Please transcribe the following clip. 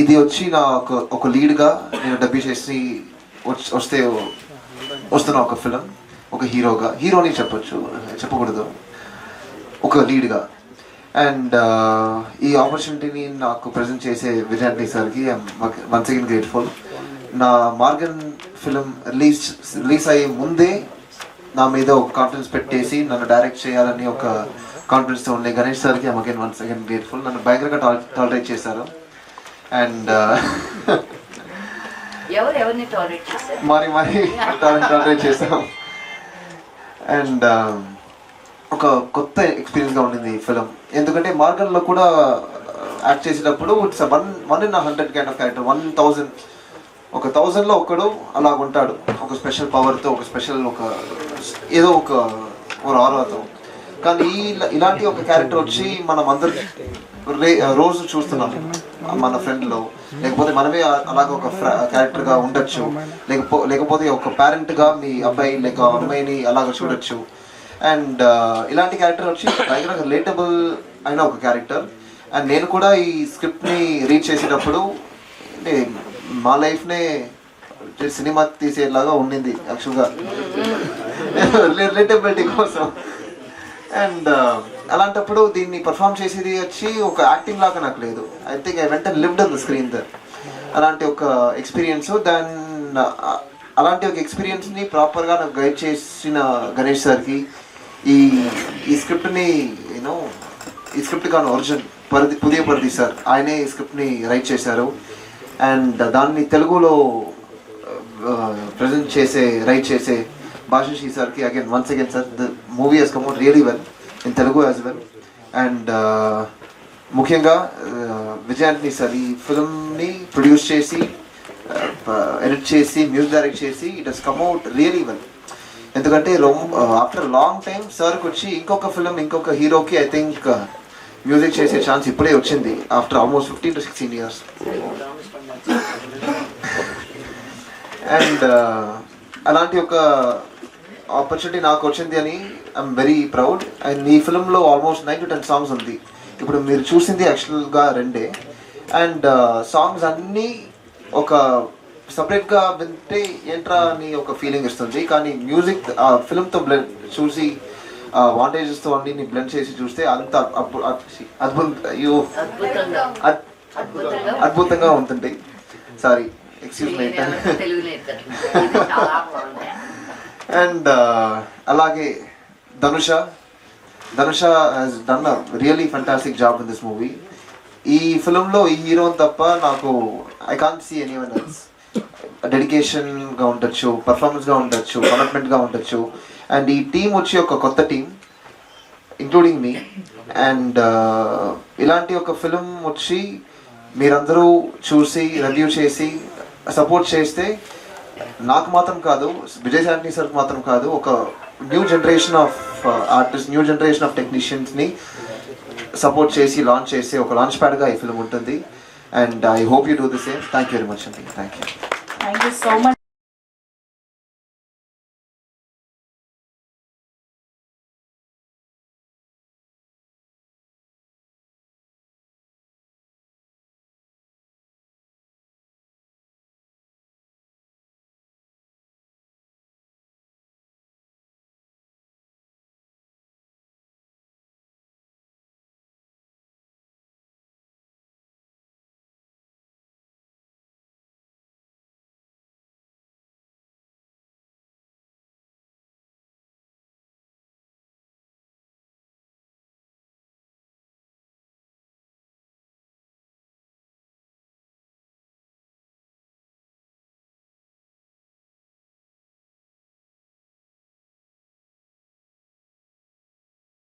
ఇది వచ్చి నా ఒక లీడ్గా నేను డబ్బీ చేసి వస్తున్న ఒక ఫిలిం, ఒక హీరోని చెప్పకూడదు, ఒక లీడ్గా. అండ్ ఈ ఆపర్చునిటీని నాకు ప్రజెంట్ చేసే విజయాంటి సార్కి వన్స్ అగైన్ గ్రేట్ఫుల్. నా మార్గన్ ఫిలిం రిలీజ్ అయ్యే ముందే నా మీద ఒక కాన్ఫిడెన్స్ పెట్టేసి నన్ను డైరెక్ట్ చేయాలని ఒక కాన్ఫిడెన్స్తో ఉండే గణేష్ సార్కి వన్స్ అగైన్ గ్రేట్ఫుల్. నన్ను భయంకరంగా టాలరేట్ చేశారు. అండ్ మరి టాలరేట్ చేశాం. అండ్ ఒక కొత్త ఎక్స్పీరియన్స్గా ఉండింది ఈ ఫిలిం. ఎందుకంటే మార్గన్లో కూడా యాక్ట్ చేసేటప్పుడు ఇట్స్ 1/100 కైండ్ ఆఫ్ క్యారెక్టర్. 1000లో ఒకడు అలాగ ఉంటాడు, ఒక స్పెషల్ పవర్తో, ఒక స్పెషల్ ఏదో ఒక ఆరోతో. కానీ ఇలాంటి ఒక క్యారెక్టర్ వచ్చి మనం అందరు రోజు చూస్తున్నాం మన ఫ్రెండ్లో, లేకపోతే మనమే అలాగ ఒక క్యారెక్టర్గా ఉండొచ్చు, లేకపోతే ఒక పేరెంట్గా మీ అబ్బాయి లేక అమ్మాయిని అలాగ చూడొచ్చు. అండ్ ఇలాంటి క్యారెక్టర్ వచ్చి భయంకరంగా రిలేటబుల్ అయిన ఒక క్యారెక్టర్. అండ్ నేను కూడా ఈ స్క్రిప్ట్ని రీడ్ చేసేటప్పుడు అంటే మా లైఫ్నే సినిమా తీసేలాగా ఉండింది యాక్చువల్గా, రిలేటబిలిటీ కోసం. అండ్ అలాంటప్పుడు దీన్ని పర్ఫామ్ చేసేది వచ్చి ఒక యాక్టింగ్ లాగా నాకు లేదు. I think I went lived on the screen there. అలాంటి ఒక ఎక్స్పీరియన్స్. అలాంటి ఒక ఎక్స్పీరియన్స్ని ప్రాపర్గా నాకు గైడ్ చేసిన గణేష్ సార్కి, ఈ స్క్రిప్ట్ని ఈ స్క్రిప్ట్ కాను ఒరిజినల్ పుదియ పరది సార్, ఆయనే ఈ స్క్రిప్ట్ని రైట్ చేశారు. అండ్ దాన్ని తెలుగులో ప్రజెంట్ రైట్ చేసే భాషశ్రీ సార్కి once again sir, the movie has come out really well in Telugu as well. And ముఖ్యంగా విజయాంటి సార్ ఈ ఫిల్మ్ని ప్రొడ్యూస్ చేసి, ఎడిట్ చేసి, మ్యూజిక్ డైరెక్ట్ చేసి, it has come out really well. ఎందుకంటే ఆఫ్టర్ లాంగ్ టైమ్ సార్కి వచ్చి ఇంకొక ఫిల్మ్, ఇంకొక హీరోకి ఐ థింక్ మ్యూజిక్ చేసే ఛాన్స్ ఇప్పుడే వచ్చింది after almost 15 to 16 years. And అలాంటి ఒక ఆపర్చునిటీ నాకు వచ్చింది అని ఐఎమ్ వెరీ ప్రౌడ్. అండ్ ఈ ఫిల్మ్లో ఆల్మోస్ట్ 9 to 10 సాంగ్స్ ఉంది. ఇప్పుడు మీరు చూసింది యాక్చువల్గా 2. అండ్ సాంగ్స్ అన్నీ ఒక సపరేట్గా వింటే ఏంట్రా అని ఒక ఫీలింగ్ ఇస్తుంది. కానీ మ్యూజిక్ ఫిల్మ్తో చూసి వాంటేజెస్తో అన్ని బ్లెండ్ చేసి చూస్తే అంత అద్భుతంగా ఉంటుంది. Sorry, excuse me. అండ్ అలాగే ధనుష has done a really fantastic job in this movie. ఈ ఫిల్మ్లో ఈ హీరోని తప్ప నాకు I can't see anyone else. డెడికేషన్గా ఉండొచ్చు, పర్ఫార్మెన్స్గా ఉండొచ్చు, కమిట్మెంట్గా ఉండొచ్చు. అండ్ ఈ టీం వచ్చి ఒక కొత్త టీం ఇంక్లూడింగ్ మీ. అండ్ ఇలాంటి ఒక ఫిల్మ్ వచ్చి మీరందరూ చూసి రివ్యూ చేసి సపోర్ట్ చేస్తే నాకు మాత్రం కాదు, విజయశాంతి సార్కి మాత్రం కాదు, ఒక new generation of artist, new generation of టెక్నీషియన్స్ని సపోర్ట్ చేసి లాంచ్ చేసి ఒక లాంచ్ ప్యాడ్గా ఈ ఫిల్మ్ ఉంటుంది. And I hope you do the same. Thank you very much అండి. Thank you so much.